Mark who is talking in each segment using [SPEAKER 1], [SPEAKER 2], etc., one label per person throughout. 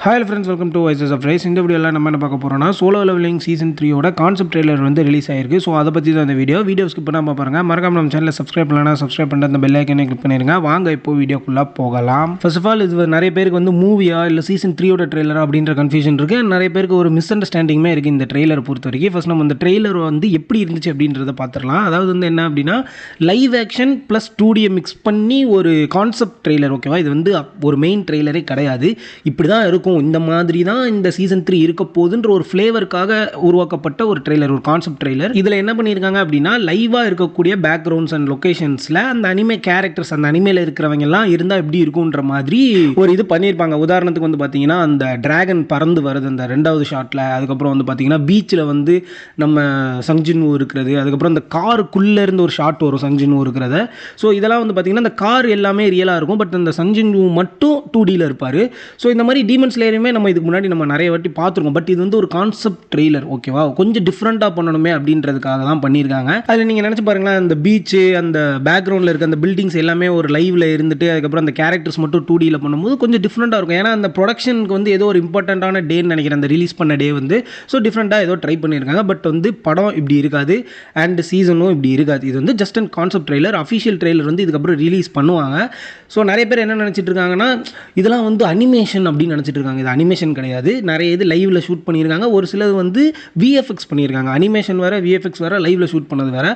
[SPEAKER 1] Hi friends, welcome to Voices of Rice. இந்த வீடியோவில் நம்ம என்ன பார்க்க போகிறோம்னா Solo levelling season 3 concept trailer வந்து ரிலீஸ் ஆயிருக்கு. ஸோ அதை பற்றி தான் இந்த வீடியோ ஸ்கிப் பண்ணாமல் பாருங்கள். மறக்காம நம்ம சேனலில் சப்ஸ்கிரைப் பண்ணலாம், சப்ஸ்கிரைப் பண்ணிட்டு அந்த பெல் ஐக்கனை கிளிக் பண்ணிடுங்க. வாங்க இப்போ வீடியோக்குள்ளே போகலாம். ஃபர்ஸ்ட் ஆஃப் ஆல், இது நிறைய பேருக்கு வந்து மூவியா இல்லை சீசன் 3 ட்ரெய்லரா அப்படின்ற கன்ஃபியூஷன் இருக்குது. நிறைய பேருக்கு ஒரு மிஸ் அண்டர்ஸ்டாண்டிங்குமே இருக்குது இந்த ட்ரெய்லர் பொறுத்த வரைக்கும். ஃபர்ஸ்ட் நம்ம இந்த ட்ரெய்லர் வந்து எப்படி இருந்துச்சு அப்படின்றத பார்த்துடலாம். அதாவது வந்து என்ன அப்படின்னா, live action plus 2D mix பண்ணி ஒரு கான்செப்ட் ட்ரெய்லர். ஓகேவா, இது வந்து ஒரு மெயின் ட்ரெய்லரே கிடையாது. இப்படி தான் இருக்கும், இந்த மாதிரி தான் இந்த சீசன் 3 இருக்க போகுதுன்ற ஒரு ஃப்ளேவருக்காக உருவாக்கப்பட்ட ஒரு ட்ரெய்லர், ஒரு கான்செப்ட் ட்ரெய்லர். இதில் என்ன பண்ணியிருக்காங்க அப்படின்னா, லைவாக இருக்கக்கூடிய பேக்ரவுண்ட்ஸ் அண்ட் லொக்கேஷன்ஸில் அந்த அனிமே கேரக்டர்ஸ், அந்த அனிமேல இருக்கிறவங்க எல்லாம் இருந்தால் எப்படி இருக்குன்ற மாதிரி ஒரு இது பண்ணியிருப்பாங்க. உதாரணத்துக்கு வந்து பார்த்தீங்கன்னா, அந்த டிராகன் பறந்து வருது அந்த 2வது ஷாட்டில். அதுக்கப்புறம் வந்து பார்த்தீங்கன்னா, பீச்சில் வந்து நம்ம சங்ஜின்வூ இருக்கிறது. அதுக்கப்புறம் அந்த காருக்குள்ளே இருந்து ஒரு ஷாட் வரும் சங்ஜின்வூ இருக்கிறத. ஸோ இதெல்லாம் வந்து பார்த்தீங்கன்னா, அந்த கார் எல்லாமே ரியலாக இருக்கும், பட் அந்த சங்ஜின்வூ மட்டும் 2Dயில் இருப்பார். ஸோ இந்த மாதிரி டீமன் ஸ்லேயருமே நம்ம இதுக்கு முன்னாடி நம்ம நிறைய வாட்டி பார்த்துருக்கோம். பட் இது வந்து ஒரு கான்செப்ட் ட்ரெய்லர். ஓகேவா, கொஞ்சம் டிஃப்ரெண்ட்டாக பண்ணணுமே அப்படின்றதுக்காக தான் பண்ணியிருக்காங்க. அதில் நீங்கள் நினச்சி பாருங்களேன், அந்த பீச்சு, அந்த பேக்ரவுண்டில் இருக்க அந்த பில்டிங்ஸ் எல்லாமே ஒரு லைவில் இருந்துட்டு அதுக்கப்புறம் அந்த கேரக்டர்ஸ் மட்டும் 2Dயில் பண்ணும்போது கொஞ்சம் டிஃப்ரெண்ட்டாக இருக்கும். ஏன்னா அந்த ப்ரொடக்ஷனுக்கு வந்து ஏதோ ஒரு இம்பார்ட்டண்ட்டான டேன்னு நினைக்கிறேன், அந்த ரிலீஸ் பண்ண டே வந்து. ஸோ டிஃப்ரெண்ட்டாக ஏதோ ட்ரை பண்ணியிருக்காங்க. பட் வந்து படம் இப்படி இருக்காது அண்ட் சீசனும் இப்படி இருக்காது. இது வந்து just and concept trailer. Official trailer வந்து இதுக்கப்புறம் ரிலீஸ் பண்ணுவாங்க. ஸோ நிறைய பேர் என்ன நினச்சிட்டு இருக்காங்கன்னா, இதெல்லாம் வந்து அனிமேஷன் அப்படின்னு நினச்சிட்டு இருக்காங்க. இது அனிமேஷன் கிடையாது. நிறைய இது லைவில் ஷூட் பண்ணியிருக்காங்க. ஒரு சிலது வந்து விஎஃப்எக்ஸ் பண்ணியிருக்காங்க. அனிமேஷன் வேறு, விஎஃப்எக்ஸ் வேறு, லைவில் ஷூட் பண்ணது வேறு.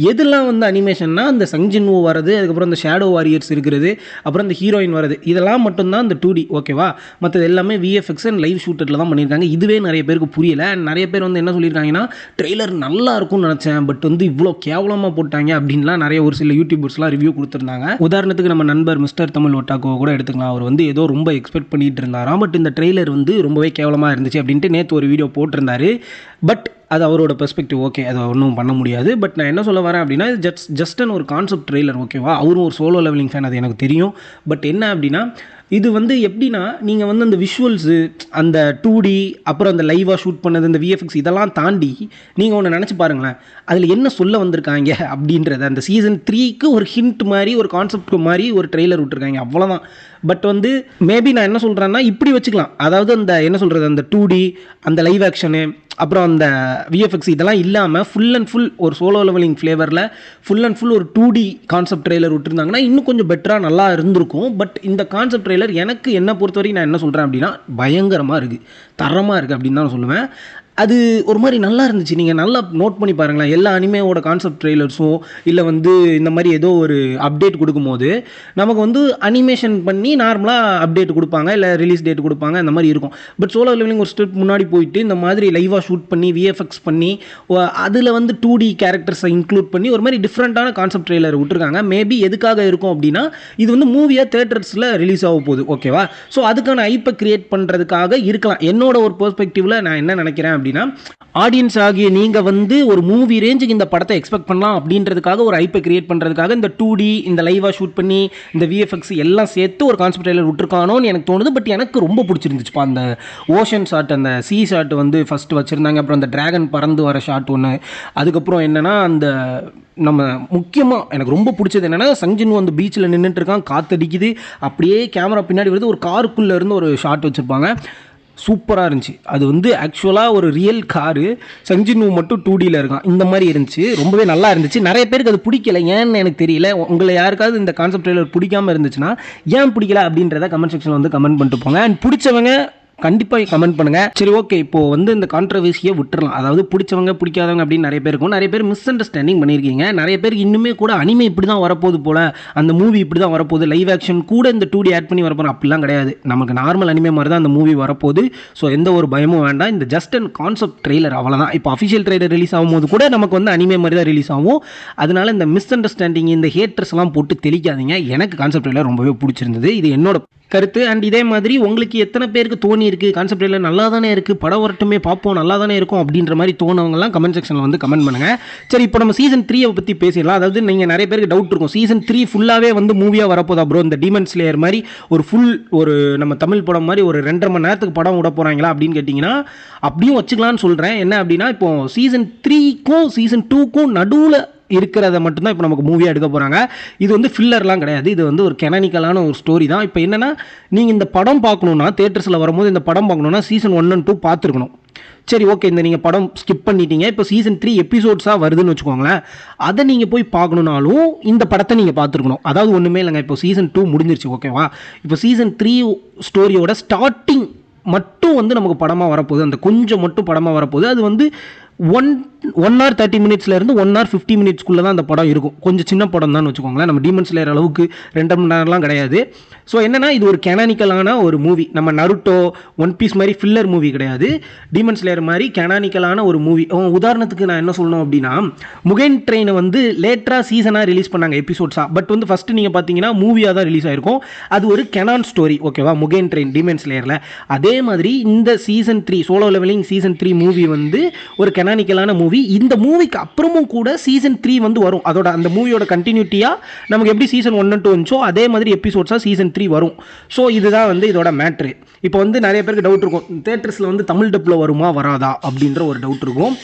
[SPEAKER 1] எதெல்லாம் வந்து அனிமேஷன்னா, அந்த சங்ஜின்வூ வரது, அதுக்கப்புறம் அந்த ஷேடோ வாரியர்ஸ் இருக்கிறது, அப்புறம் அந்த ஹீரோயின் வரது, இதெல்லாம் மட்டும்தான் இந்த 2D. ஓகேவா, மற்றது எல்லாமே விஎஃப்எக்ஸ் அண்ட் லைவ் ஷூட்டரில் தான் பண்ணியிருக்காங்க. இதுவே நிறைய பேருக்கு புரியலை. நிறைய பேர் வந்து என்ன சொல்லியிருக்காங்கன்னா, ட்ரெய்லர் நல்லா இருக்கும்னு நினச்சேன், பட் வந்து இவ்வளோ கேவலமாக போட்டாங்க அப்படின்லாம் நிறைய ஒரு சில யூடியூபர்ஸ்லாம் ரிவ்யூ கொடுத்துருந்தாங்க. உதாரணத்துக்கு நம்ம நண்பர் மிஸ்டர் தமிழ் ஒட்டாக்கோ கூட எடுத்துக்கலாம். அவர் வந்து ஏதோ ரொம்ப எக்ஸ்பெக்ட் பண்ணிட்டு இருந்தாராம், பட் இந்த ட்ரெய்லர் வந்து ரொம்பவே கேவலமாக இருந்துச்சு அப்படின்ட்டு நேற்று ஒரு வீடியோ போட்டிருந்தாரு. பட் அது அவரோட பெர்ஸ்பெக்டிவ். ஓகே, அதை ஒன்றும் பண்ண முடியாது. பட் நான் என்ன சொல்ல வரேன் அப்படின்னா, ஜஸ்ட் ஒரு கான்செப்ட் ட்ரெய்லர். ஓகேவா, அவரும் ஒரு சோலோ லெவலிங் ஃபேன், அது எனக்கு தெரியும். பட் என்ன அப்படின்னா, இது வந்து எப்படின்னா, நீங்கள் வந்து அந்த விஷுவல்ஸு, அந்த 2D, அப்புறம் அந்த லைவாக ஷூட் பண்ணது, இந்த விஎஃப்எக்ஸ் இதெல்லாம் தாண்டி நீங்கள் ஒன்று நினச்சி பாருங்களேன், அதில் என்ன சொல்ல வந்திருக்காங்க அப்படின்றத. அந்த சீசன் 3க்கு ஒரு ஹிண்ட் மாதிரி, ஒரு கான்செப்ட் மாதிரி ஒரு ட்ரெய்லர் விட்டுருக்காங்க, அவ்வளோதான். பட் வந்து மேபி நான் என்ன சொல்கிறேன்னா, இப்படி வச்சுக்கலாம். அதாவது அந்த என்ன சொல்கிறது, அந்த 2D, அந்த லைவ் ஆக்ஷனு, அப்புறம் அந்த விஎஃப்எக்ஸ் இதெல்லாம் இல்லாமல் ஃபுல் அண்ட் ஃபுல் ஒரு சோலோ லெவலிங் ஃப்ளேவரில் ஃபுல் அண்ட் ஃபுல் ஒரு 2D கான்செப்ட் ட்ரெய்லர் விட்டுருந்தாங்கன்னா இன்னும் கொஞ்சம் பெட்டராக நல்லா இருந்திருக்கும். பட் இந்த கான்செப்ட் ட்ரெய்லர் எனக்கு என்ன பொறுத்தவரைக்கும் நான் என்ன சொல்கிறேன் அப்படின்னா, பயங்கரமாக இருக்குது, தரமாக இருக்குது அப்படின்னு தான் நான் சொல்லுவேன். அது ஒரு மாதிரி நல்லா இருந்துச்சு. நீங்கள் நல்லா நோட் பண்ணி பாருங்களேன், எல்லா அனிமேவோட கான்செப்ட் ட்ரெய்லர்ஸும் இல்லை வந்து இந்த மாதிரி ஏதோ ஒரு அப்டேட் கொடுக்கும்போது நமக்கு வந்து அனிமேஷன் பண்ணி நார்மலாக அப்டேட் கொடுப்பாங்க, இல்லை ரிலீஸ் டேட் கொடுப்பாங்க, இந்த மாதிரி இருக்கும். பட் சோலோ லெவலிங் ஒரு ஸ்டெப் முன்னாடி போயிட்டு இந்த மாதிரி லைவாக ஷூட் பண்ணி விஎஃப்எக்ஸ் பண்ணி அதில் வந்து 2D கேரக்டர்ஸை இன்க்ளூட் பண்ணி ஒரு மாதிரி டிஃப்ரெண்ட்டான கான்செப்ட் ட்ரெய்லர் விட்டுருக்காங்க. மேபி எதுக்காக இருக்கும் அப்படின்னா, இது வந்து மூவியாக தேட்டர்ஸில் ரிலீஸ் ஆக போகுது. ஓகேவா, ஸோ அதுக்கான ஐப்பை கிரியேட் பண்ணுறதுக்காக இருக்கலாம். என்னோட ஒரு பெர்ஸ்பெக்டிவில் நான் என்ன நினைக்கிறேன் அப்படின்னா, ஆடியன்ஸ் ஆகிய நீங்கள் வந்து ஒரு மூவி ரேஞ்சுக்கு இந்த படத்தை எக்ஸ்பெக்ட் பண்ணலாம் அப்படின்றதுக்காக ஒரு ஐப்பை கிரியேட் பண்ணுறதுக்காக இந்த 2D, இந்த லைவாக ஷூட் பண்ணி இந்த விஎஃப்எக்ஸ் எல்லாம் சேர்த்து ஒரு கான்செப்ட் ட்ரெய்லர் விட்டுருக்கானோன்னு எனக்கு தோணுது. பட் எனக்கு ரொம்ப பிடிச்சிருந்துச்சுப்பா அந்த ஓஷன் ஷாட், அந்த சீ ஷாட் வந்து ஃபஸ்ட்டு வச்சுருந்தாங்க. அப்புறம் அந்த டிராகன் பறந்து வர ஷாட் ஒன்று. அதுக்கப்புறம் என்னென்னா, அந்த நம்ம முக்கியமாக எனக்கு ரொம்ப பிடிச்சது என்னென்னா, சங்ஜின்வூ அந்த பீச்சில் நின்றுட்டு இருக்கான், காற்றடிக்குது, அப்படியே கேமரா பின்னாடி வருது, ஒரு காருக்குள்ளே இருந்து ஒரு ஷாட் வச்சுருப்பாங்க. சூப்பராக இருந்துச்சு. அது வந்து ஆக்சுவலாக ஒரு ரியல் காரு, சங்ஜின்வூ மட்டும் 2Dயில் இருக்கான், இந்த மாதிரி இருந்துச்சு. ரொம்பவே நல்லா இருந்துச்சு. நிறைய பேருக்கு அது பிடிக்கல, ஏன்னு எனக்கு தெரியல. உங்களை யாருக்காவது இந்த கான்செப்ட் ட்ரெய்லர் பிடிக்காமல் இருந்துச்சுன்னா ஏன் பிடிக்கல அப்படின்றத கமெண்ட் செக்ஷனில் வந்து கமெண்ட் பண்ணிட்டு போங்க. அண்ட் பிடிச்சவங்க கண்டிப்பாக கமெண்ட் பண்ணுங்கள். சரி, ஓகே, இப்போது வந்து இந்த கான்ட்ரவர்சியை விட்டுறலாம். அதாவது பிடிச்சவங்க பிடிக்காதவங்க அப்படின்னு நிறைய பேர் இருக்கும். நிறைய பேர் மிஸ் அண்டர்ஸ்டாண்டிங் பண்ணியிருக்கீங்க. நிறைய பேருக்கு இன்னுமே கூட அனிமே இப்படி தான் வரப்போகுது போல், அந்த மூவி இப்படி தான் வரப்போகுது, லைவ் ஆக்ஷன் கூட இந்த 2D ஆட் பண்ணி வரப்போகிறோம் அப்படிலாம் கிடையாது. நமக்கு நார்மல் அனிமே மாதிரி தான் அந்த மூவி வரப்போகுது. ஸோ எந்த ஒரு பயமும் வேண்டாம். இந்த ஜஸ்ட் அண்ட் கான்செப்ட் ட்ரெய்லர், அவ்வளோதான். இப்போ அஃபிஷியல் ட்ரெய்லர் ரிலீஸ் ஆகும்போது கூட நமக்கு வந்து அனிமே மாதிரி தான் ரிலீஸ் ஆகும். அதனால இந்த மிஸ் அண்டர்ஸ்டாண்டிங், இந்த ஹேட்டர்ஸ்லாம் போட்டு தெளிக்காதீங்க. எனக்கு கான்செப்ட் ட்ரெய்லர் ரொம்பவே பிடிச்சிருந்தது. இது என்னோட கருத்து. அண்ட் இதே மாதிரி உங்களுக்கு எத்தனை பேருக்கு தோணி இருக்குது, கான்செப்ட் ட்ரெய்லர் நல்லா தானே இருக்குது, படம் வரட்டுமே பார்ப்போம், நல்லா தானே இருக்கும் அப்படின்ற மாதிரி தோணவங்கலாம் கமெண்ட் செக்ஷனில் வந்து கமெண்ட் பண்ணுங்கள். சரி, இப்போ நம்ம சீசன் 3 பற்றி பேசிடலாம். அதாவது நீங்கள் நிறைய பேருக்கு டவுட் இருக்கும், சீசன் 3 ஃபுல்லாகவே வந்து மூவியாக வரப்போதா ப்ரோ, இந்த டீமன் ஸ்லேயர் மாதிரி ஒரு நம்ம தமிழ் படம் மாதிரி ஒரு 2.5 மணி நேரத்துக்கு படம் விட போகிறாங்களா அப்படின்னு கேட்டிங்கன்னா, அப்படியும் வச்சுக்கலான்னு சொல்கிறேன். என்ன அப்படின்னா, இப்போ சீசன் 3க்கும் சீசன் 2க்கும் நடுவில் இருக்கிறத மட்டும்தான் இப்போ நமக்கு மூவியாக எடுக்க போகிறாங்க. இது வந்து ஃபில்லர்லாம் கிடையாது, இது வந்து ஒரு கெனானிக்கலான ஒரு ஸ்டோரி தான். இப்போ என்னென்னா நீங்கள் இந்த படம் பார்க்கணுன்னா தியேட்டர்ஸில் வரும்போது இந்த படம் பார்க்கணுன்னா சீசன் 1 and 2 பார்த்துருக்கணும். சரி, ஓகே, இந்த நீங்கள் படம் ஸ்கிப் பண்ணிட்டீங்க, இப்போ சீசன் 3 எபிசோட்ஸாக வருதுன்னு வச்சுக்கோங்களேன், அதை நீங்கள் போய் பார்க்கணுனாலும் இந்த படத்தை நீங்கள் பார்த்துருக்கணும். அதாவது ஒன்றுமே இல்லைங்க, இப்போ சீசன் 2 முடிஞ்சிருச்சு, ஓகேவா? இப்போ சீசன் 3 ஸ்டோரியோட ஸ்டார்டிங் மட்டும் வந்து நமக்கு படமாக வரப்போகுது, அந்த கொஞ்சம் மட்டும் படமாக வரப்போகுது. அது வந்து 1 hour 30 minutesலேருந்து 1 hour 50 minutesக்குள்ளே தான் அந்த படம் இருக்கும். கொஞ்சம் சின்ன படம் தான் வச்சுக்கோங்களேன், நம்ம டீமன் ஸ்லேயர் அளவுக்கு 2 மணி நேரம்லாம் கிடையாது. ஸோ என்னென்னா இது ஒரு கெனானிக்கலான ஒரு மூவி, நம்ம நருட்டோ ஒன் பீஸ் மாதிரி ஃபில்லர் மூவி கிடையாது, டீமன் ஸ்லேயர் மாதிரி கெனானிக்கலான ஒரு மூவி. உதாரணத்துக்கு நான் என்ன சொல்லணும் அப்படின்னா, முகேன் ட்ரெயினை வந்து லேட்டராக சீசனாக ரிலீஸ் பண்ணாங்க எபிசோட்ஸாக, பட் வந்து ஃபஸ்ட்டு நீங்கள் பார்த்தீங்கன்னா மூவியாக தான் ரிலீஸ் ஆகிருக்கும். அது ஒரு கெனான் ஸ்டோரி, ஓகேவா? முகேன் ட்ரெயின் டீமன் ஸ்லேயரில். அதே மாதிரி இந்த season 3 solo levelling season 3 movie வந்து ஒரு கெனானிக்கலான மூவி. இந்த மூவிக்கு அப்புறமும் கூட சீசன் 3 வந்து வரும். அதோட அந்த மூவியோட கண்டினியூட்டியாக நமக்கு எப்படி சீசன் 1 and 2 வந்துச்சோ அதே மாதிரி எபிசோட்ஸாக சீசன் 3 வரும். ஸோ இதுதான் வந்து இதோட மேட்ரு. இப்போ வந்து நிறைய பேருக்கு டவுட் இருக்கும், தியேட்டர்ஸில் வந்து தமிழ் டப்பில் வருமா வராதா அப்படின்ற ஒரு டவுட் இருக்கும்.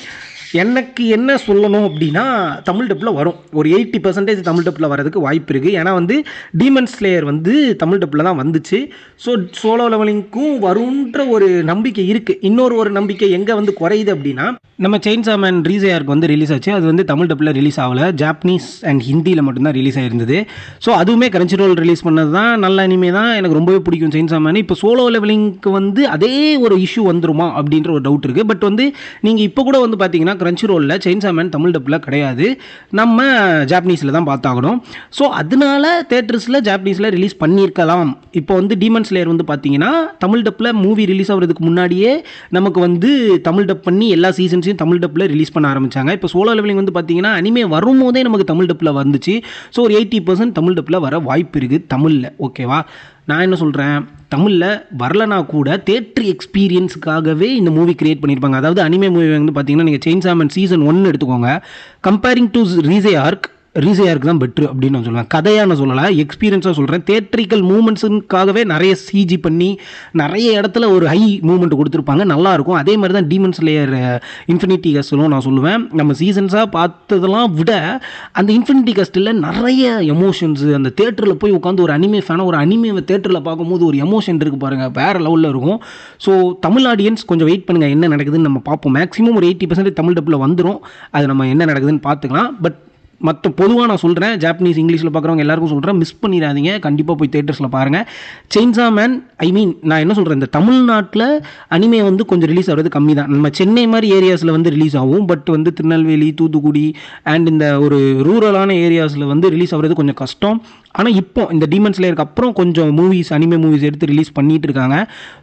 [SPEAKER 1] எனக்கு என்ன சொல்லணும் அப்படின்னா, தமிழ் டப்பில் வரும். ஒரு 80% தமிழ் டப்பில் வரதுக்கு வாய்ப்பு இருக்குது. ஏன்னா வந்து டீமன் ஸ்லேயர் வந்து தமிழ் டப்பில் தான் வந்துச்சு. ஸோ சோலோ லெவலிங்க்கும் வரும்ன்ற ஒரு நம்பிக்கை இருக்குது. இன்னொரு நம்பிக்கை எங்கே வந்து குறையுது அப்படின்னா, நம்ம செயின்சா மேன் ரீசேயாருக்கு வந்து ரிலீஸ் ஆச்சு, அது வந்து தமிழ் டப்பில் ரிலீஸ் ஆகலை, ஜாப்பனீஸ் அண்ட் ஹிந்தியில் மட்டும்தான் ரிலீஸ் ஆகிருந்தது. ஸோ அதுவுமே கரன்சி ரோல் ரிலீஸ் பண்ணது தான், நல்ல அனிமே தான், எனக்கு ரொம்பவே பிடிக்கும் செயின்சா மேன். இப்போ சோலோ லெவலிங்க்கு வந்து அதே ஒரு இஷ்யூ வந்துருமா அப்படின்ற ஒரு டவுட் இருக்குது. பட் வந்து நீங்கள் இப்போ கூட வந்து பார்த்தீங்கன்னா கிரன்ச்சி ரோலில் செயின்சா மேன் தமிழ் டப்பில் கிடையாது, நம்ம ஜாப்பனீஸில் தான் பார்த்தாகணும். ஸோ அதனால தேட்டர்ஸில் ஜாப்பனீஸில் ரிலீஸ் பண்ணியிருக்கலாம். இப்போ வந்து டீமன் ஸ்லேயர் வந்து பார்த்தீங்கன்னா தமிழ் டப்பில் மூவி ரிலீஸ் ஆகிறதுக்கு முன்னாடியே நமக்கு வந்து தமிழ் டப் பண்ணி எல்லா சீசன்ஸையும் தமிழ் டப்பில் ரிலீஸ் பண்ண ஆரம்பித்தாங்க. இப்போ சோலோ லெவலிங் வந்து பார்த்தீங்கன்னா அனிமே வரும்போதே நமக்கு தமிழ் டப்பில் வந்துச்சு. ஸோ ஒரு 80% தமிழ் டப்பில் வர வாய்ப்பு இருக்குது தமிழில், ஓகேவா? நான் என்ன சொல்கிறேன், தமிழில் வரலனா கூட தேட்டர் எக்ஸ்பீரியன்ஸுக்காகவே இந்த மூவி கிரியேட் பண்ணியிருப்பாங்க. அதாவது அனிமே மூவி வந்து பார்த்தீங்கன்னா நீங்கள் செயின்சா மேன் சீசன் 1 எடுத்துக்கோங்க, கம்பேரிங் டு ரீசேயார்க்கு தான் பெட்ரு அப்படின்னு நான் சொல்லுவேன். கதையாக நான் சொல்லலை, எக்ஸ்பீரியன்ஸாக சொல்கிறேன். தேட்ரிக்கல் மூமெண்ட்ஸுக்காகவே நிறைய சிஜி பண்ணி நிறைய இடத்துல ஒரு ஹை மூமெண்ட் கொடுத்துருப்பாங்க, நல்லாயிருக்கும். அதே மாதிரி தான் டீமன் ஸ்லேயர் இன்ஃபினிட்டி கஸ்ட்லும் நான் சொல்லுவேன். நம்ம சீசன்ஸாக பார்த்ததெல்லாம் விட அந்த இன்ஃபினிட்டி கஸ்ட்டில் நிறைய எமோஷன்ஸு, அந்த தேட்டரில் போய் உட்காந்து ஒரு அனிமே ஃபேனாக ஒரு அனிமேவை தேட்டரில் பார்க்கும்போது ஒரு எமோஷன் இருக்குது பாருங்கள், வேறு லெவலில் இருக்கும். ஸோ தமிழ் ஆடியன்ஸ் கொஞ்சம் வெயிட் பண்ணுங்கள், என்ன நடக்குதுன்னு நம்ம பார்ப்போம். மேக்ஸிமம் ஒரு 80% தமிழ் டப்பில் வந்துடும், அது நம்ம என்ன நடக்குதுன்னு பார்த்துக்கலாம். பட் மற்ற பொதுவாக நான் சொல்கிறேன், ஜாப்பனீஸ் இங்கிலீஷில் பார்க்குறவங்க எல்லாருக்கும் சொல்கிறேன், மிஸ் பண்ணிடாதீங்க, கண்டிப்பாக போய் தேட்டர்ஸில் பாருங்கள். செயின்சா மேன் நான் என்ன சொல்கிறேன், இந்த தமிழ்நாட்டில் அனிமே வந்து கொஞ்சம் ரிலீஸ் ஆகிறது கம்மி தான். நம்ம சென்னை மாதிரி ஏரியாஸில் வந்து ரிலீஸ் ஆகும், பட் வந்து திருநெல்வேலி, தூத்துக்குடி அண்ட் இந்த ஒரு ரூரலான ஏரியாஸில் வந்து ரிலீஸ் ஆகிறது கொஞ்சம் கஷ்டம். ஆனால் இப்போ இந்த டீமன் ஸ்லேயருக்கு அப்புறம் கொஞ்சம் அனிமே மூவிஸ் எடுத்து ரிலீஸ் பண்ணிட்டு இருக்காங்க.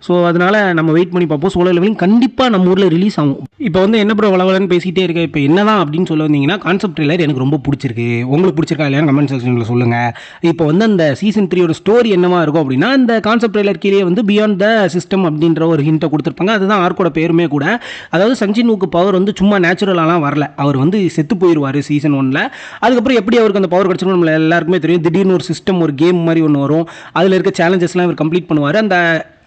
[SPEAKER 1] ஸோ அதனால் நம்ம வெயிட் பண்ணி பார்ப்போம். சோலோ லெவலிங் கண்டிப்பாக நம்ம ஊரில் ரிலீஸ் ஆகும். இப்போ வந்து என்ன ப்ரோ வளவலன்னு பேசிகிட்டே இருக்கேன், இப்போ என்னதான் அப்படின்னு சொல்ல வந்தீங்கன்னா, கான்செப்ட் ட்ரெய்லர் எனக்கு ரொம்ப பிடிச்சிருக்கு. உங்களுக்கு பிடிச்சிருக்கா இல்லையா கமெண்ட் செக்ஷனில் சொல்லுங்கள். இப்போ வந்து அந்த சீசன் 3 ஸ்டோரி என்னவா இருக்கும் அப்படின்னா, இந்த கான்செப்ட் ட்ரெய்லர் கீழே வந்து பியாண்ட் த சிஸ்டம் அப்படின்ற ஒரு ஹிண்ட்டை கொடுத்துருப்பாங்க. அதுதான் ஆர்க்கோட பேருமே கூட. அதாவது சஞ்சின்வுக்கு பவர் வந்து சும்மா நேச்சுரலாலாம் வரல, அவர் வந்து செத்து போயிடுவார் சீசன் 1. அதுக்கப்புறம் எப்படி அவருக்கு அந்த பவர் கிடச்சிருக்கும் நம்மள எல்லாருக்குமே தெரியும். திடீர்னு ஒரு சிஸ்டம், ஒரு கேம் மாதிரி ஒன்று வரும், அதில் இருக்க சேலஞ்சஸ்லாம் இவர் கம்ப்ளீட் பண்ணுவார்.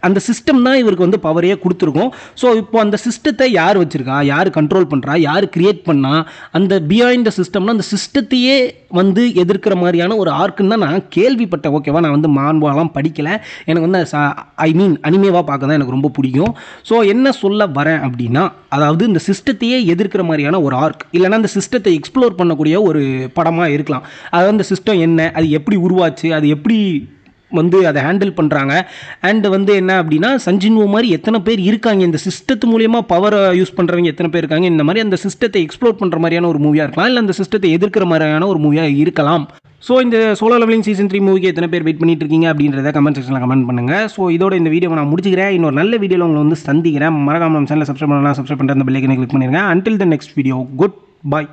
[SPEAKER 1] அந்த சிஸ்டம் தான் இவருக்கு வந்து பவரையே கொடுத்துருக்கும். ஸோ இப்போ அந்த சிஸ்டத்தை யார் வச்சுருக்கா, யார் கண்ட்ரோல் பண்ணுறா, யார் கிரியேட் பண்ணா, அந்த பியாண்ட் த சிஸ்டம்னா அந்த சிஸ்டத்தையே வந்து எதிர்க்கிற மாதிரியான ஒரு ஆர்க்குன்னு தான் நான் கேள்விப்பட்டேன், ஓகேவா? நான் வந்து மான்வாலாம் படிக்கலை, எனக்கு வந்து அனிமேவாக பார்க்க தான் எனக்கு ரொம்ப பிடிக்கும். ஸோ என்ன சொல்ல வரேன் அப்படின்னா, அதாவது இந்த சிஸ்டத்தையே எதிர்க்கிற மாதிரியான ஒரு ஆர்க், இல்லைனா அந்த சிஸ்டத்தை எக்ஸ்ப்ளோர் பண்ணக்கூடிய ஒரு படமாக இருக்கலாம். அதாவது அந்த சிஸ்டம் என்ன, அது எப்படி உருவாச்சு, அது எப்படி வந்து அதை ஹேண்டில் பண்ணுறாங்க, அண்ட் வந்து என்ன அப்படின்னா சஞ்சின்வு மாதிரி எத்தனை பேர் இருக்காங்க, இந்த சிஸ்டத்து மூலியமாக பவரை யூஸ் பண்ணுறவங்க எத்தனை பேர் இருக்காங்க, இந்த மாதிரி அந்த சிஸ்டத்தை எக்ஸ்ப்ளோர் பண்ணுற மாதிரியான ஒரு மூவியாக இருக்கலாம், இல்லை அந்த சிஸ்டத்தை எதிர்க்கிற மாதிரியான ஒரு மூவியாக இருக்கலாம். ஸோ இந்த சோலோ லெவலிங் சீசன் 3 மூவிக்கு எத்தனை பேர் வெயிட் பண்ணிட்டு இருக்கீங்க அப்படின்றத கமெண்ட் செக்ஷனில் கமெண்ட் பண்ணுங்கள். ஸோ இதோட இந்த வீடியோ நான் முடிச்சுக்கிறேன். இன்னொரு நல்ல வீடியோவில் உங்களை வந்து சந்திக்கிறேன். மறக்காம நம்ம சேனலை சப்ஸ்கிரைப் பண்ணலாம், சப்ஸ்கிரைப் பண்ணுற அந்த பெல் ஐக்கனை கிளிக் பண்ணிடுங்க. Until the next video, good bye.